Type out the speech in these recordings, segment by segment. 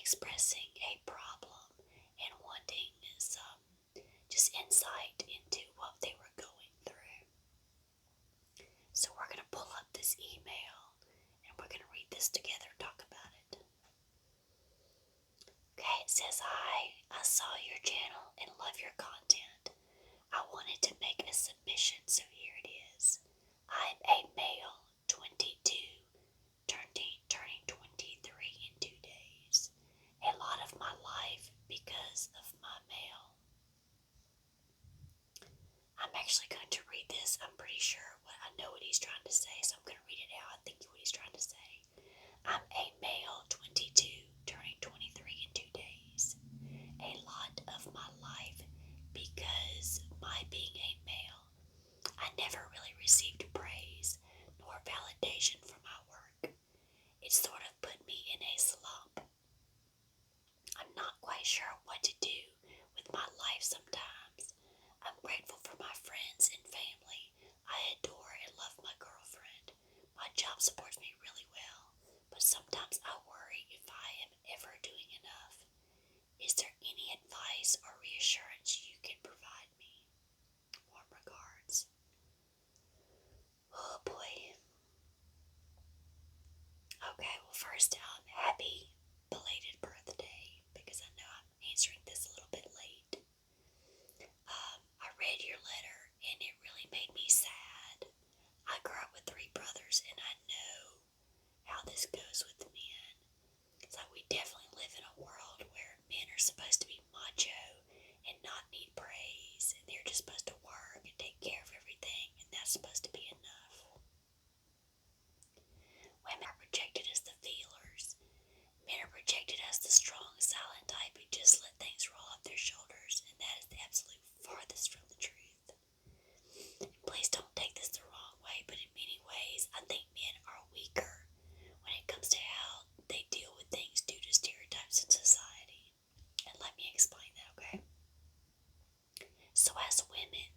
expressing a problem and wanting some just insight into what they were going through. So we're going to pull up this email and we're going to read this together and talk about it. Okay, it says, "Hi, I saw your channel and love your content. I wanted to make a submission, so here it is. I'm a male, 22, turning 23 in 2 days. A lot of my life because of my male." I'm actually going to read this. I'm pretty sure I know what he's trying to say, so I'm going to read it out. I think what he's trying to say. I'm a male, 22, turning 23 in 2 days. A lot of my life because my being a male, I never really received praise nor validation for my work. It sort of put me in a slump. I'm not quite sure what to do with my life sometimes. I'm grateful for my friends and family. I adore and love my girlfriend. My job supports me really well, but sometimes I worry if I am ever doing enough. Is there any advice or reassurance you can provide me? Warm regards. Oh boy. Okay, well, first, happy belated birthday, because I know I'm answering this a little bit late. I read your letter and it really made me sad. I grew up with 3 brothers and I know how this goes with men. So we definitely live in a world where men are supposed to be macho and not need praise, and they're just supposed to work and take care of everything, and that's supposed to be enough. Women are projected as the feelers. Men are projected as the strong, silent type who just let things roll off their shoulders, and that is the absolute farthest from the truth. Please don't take this the wrong way, but in many ways, I think men are weaker when it comes to how they deal with things due to stereotypes in society. And let me explain that, okay? So as women,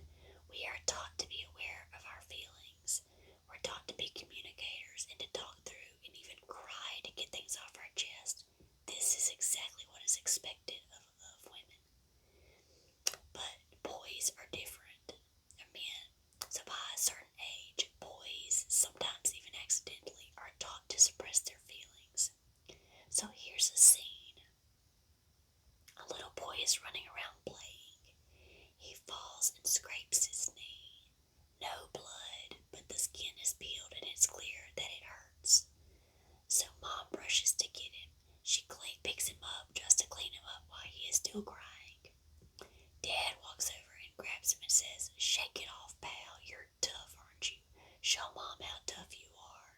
we are taught to be aware of our feelings. We're taught to be communicators and to talk through and even cry to get things off our chest. This is exactly what is expected of women. But boys are different than men. So by a certain age, boys, sometimes even accidentally, are taught to suppress their feelings. So here's a scene. A little boy is running around playing. He falls and scrapes his knee. No blood, but the skin is peeled and it's clear that it hurts. So mom rushes to get him. She picks him up just to clean him up while he is still crying. Dad walks over and grabs him and says, "Shake it off, pal. You're tough, aren't you? Show mom how tough you are."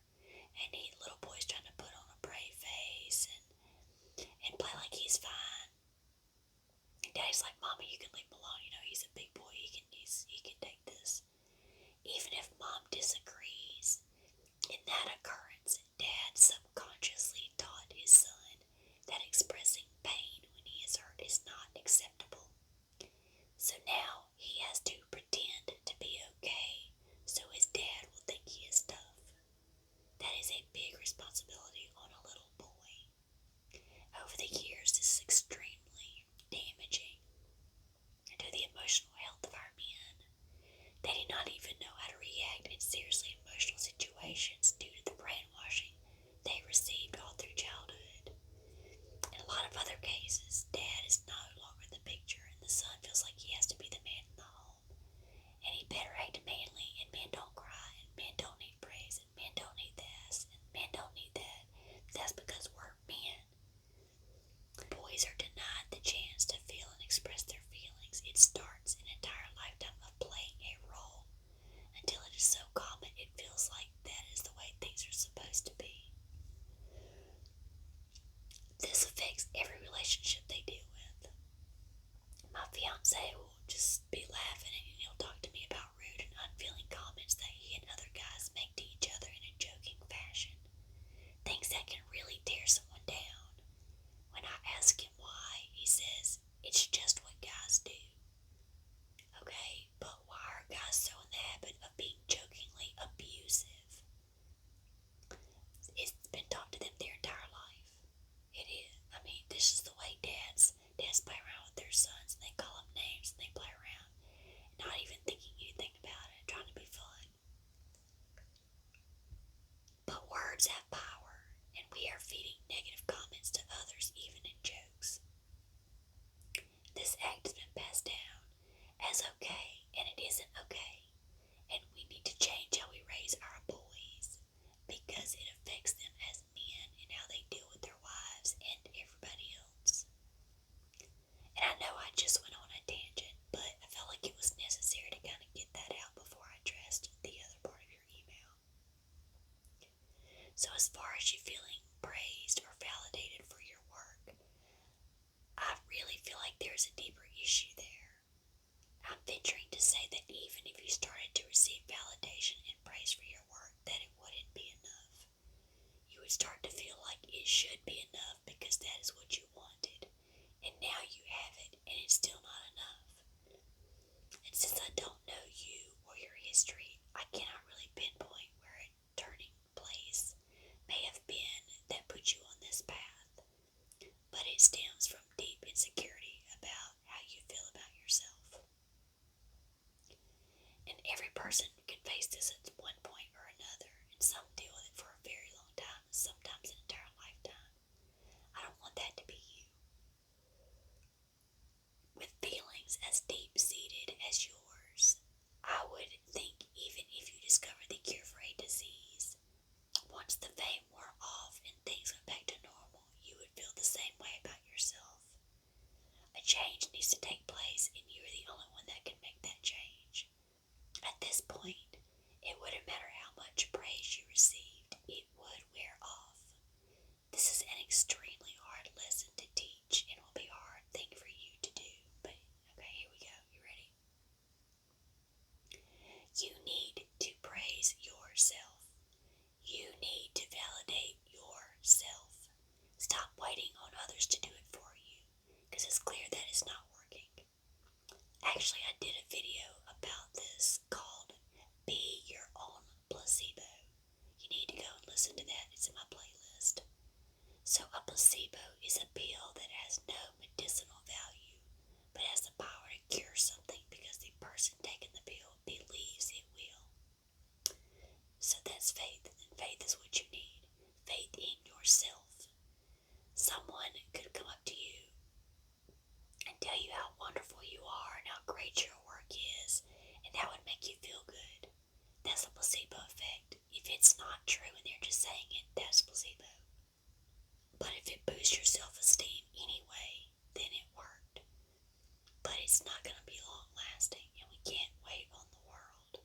And the little boy's trying to put on a brave face and play like he's fine. And Daddy's like, "Mama, you can leave him alone. You know, he's a big boy. He can take this." Even if mom disagrees, in that occurrence, Dad subconsciously taught his son that expressing pain when he is hurt is not acceptable. So now he has to pretend to be okay so his dad will think he is tough. That is a big responsibility on a little boy. Over the years, this is extremely damaging to the emotional health of our men. They do not even know how to react in seriously emotional situations due to the brainwashing they received all through childhood. In a lot of other cases, dad is no longer the picture and the son feels like he has to be the man in the home. And he better act manly, and men don't cry, and men don't need praise, and men don't need this, and men don't need that. That's because we're men. Boys are denied the chance to feel and express their feelings. It starts an entire lifetime of playing a role until it is so common it feels like that is the way things are supposed to be. This affects every relationship they deal with. My fiance will just be laughing and he'll talk to me about rude and unfeeling is a deeper issue there. I'm venturing to say that even if you started to receive validation and praise for your work, that it wouldn't be enough. You would start to feel like it should be enough because that is what you wanted. And now you have it, and it's still not enough. And since I don't know you or your history, I cannot really pinpoint where a turning place may have been that put you on this path. But it stems from deep insecurity about how you feel about yourself. And every person can face this at one point or another, and some deal with it for a very long time, and sometimes an entire lifetime. I don't want that to be you. With feelings as deep-seated as yours, I would think even if you discovered the cure for a disease, once the fame wore off and things went back to normal, you would feel the same way about yourself. A change needs to take place, and you are the only one that can make that change. At this point, it wouldn't matter how much praise you received, it would wear off. This is an extremely hard lesson to teach and will be a hard thing for you to do, but okay, here we go. You ready? You need to praise yourself. You need to validate yourself. Stop waiting on others to do it for you, because it's clear that it's not working. Actually, I did a video about this called Be Your Own Placebo. You need to go and listen to that. It's in my playlist. So a placebo is a pill that has no medicinal value, but has the power to cure something because the person taking the pill believes it will. So that's faith, and faith is what you need. Faith in yourself. Someone could come up to you and tell you how wonderful you are and how great your work is, and that would make you feel good. That's a placebo effect. If it's not true and they're just saying it, that's placebo. But if it boosts your self-esteem anyway, then it worked. But it's not going to be long-lasting, and we can't wait on the world.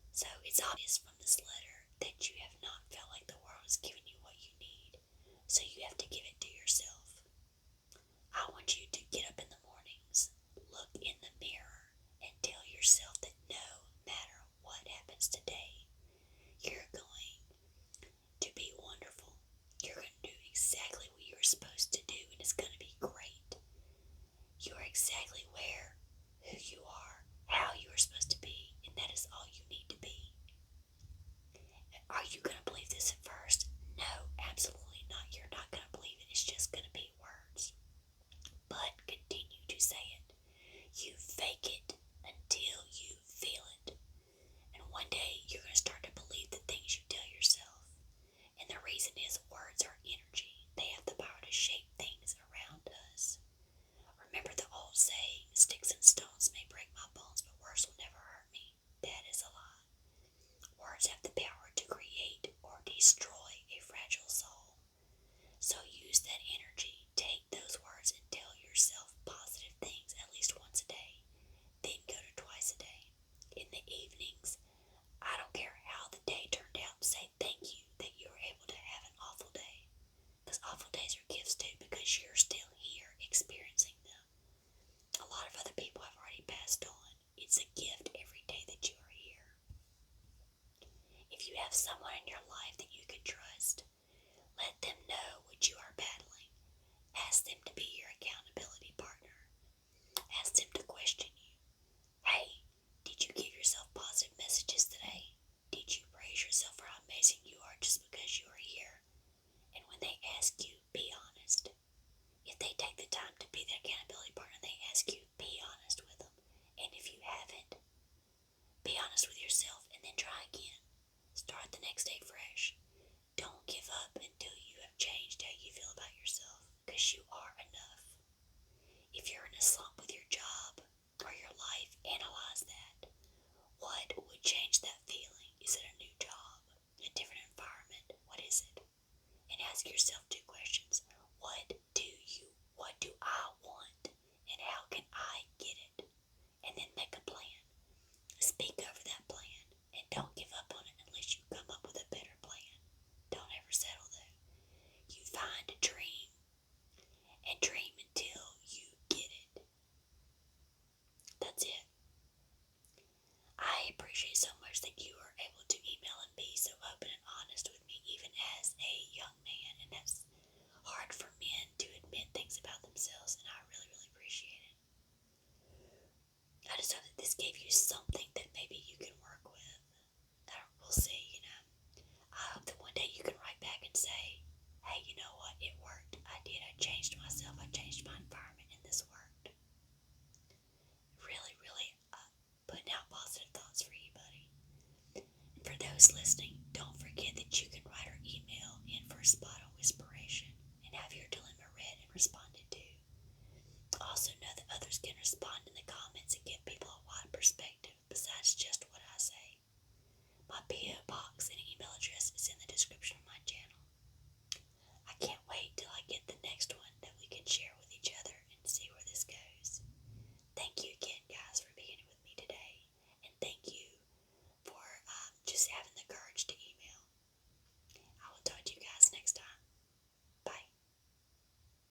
So it's obvious from this letter that you have not felt like the world is giving you what you need, so you have to give it to yourself. I want you to get up in the mornings, look in the mirror, and tell yourself that no matter what happens today, you're going to be wonderful. You're going to do exactly what you're supposed to do, and it's going to be great. You are exactly who you are, how you are supposed to be, and that is all you need to be. Are you going to believe this at first? No, absolutely not. You're not going to believe it. It's just going to be words. But continue to say it. You fake it until you feel it. And one day you're going to start to believe the things you tell yourself. And the reason is words are energy. They have the power to shape things around us. Remember the old saying, sticks and stones may break my bones, but words will never hurt me. That is a lie. Words have the power to create or destroy a fragile soul. So use that energy. Take those words and tell yourself positive things at least once a day. Then go to twice a day. In the evenings, I don't care how the day turned out, say thank you that you were able to have an awful day. Because awful days are gifts too, because you're still here experiencing them. A lot of other people have already passed on. It's a gift every day that you are here. If you have someone in your life that you can trust, let them know what you are battling. Ask them to be your accountability partner. Ask them to question you. Hey, did you give yourself positive messages today? Did you praise yourself for how amazing you are just because you are here? And when they ask you, be honest. If they take the time to be the accountability partner, they ask you, be honest with them. And if you haven't, be honest with yourself and then try again. Start the next day fresh. Don't give up until you have changed how you feel about yourself, because you are enough. If you're in a slump with your job or your life, analyze that. What would change that feeling? Is it a new job? A different environment? What is it? And ask yourself two questions. What do I want? And how can I get it? And then make a plan. Speak over that plan. And don't give up on it unless you come up with a better plan. Don't ever settle though. You find a dream and dream until you get it. respond in the comments and give people a wide perspective besides just what I say. My P.O. box and email address is in the description of my channel. I can't wait till I get the next one that we can share with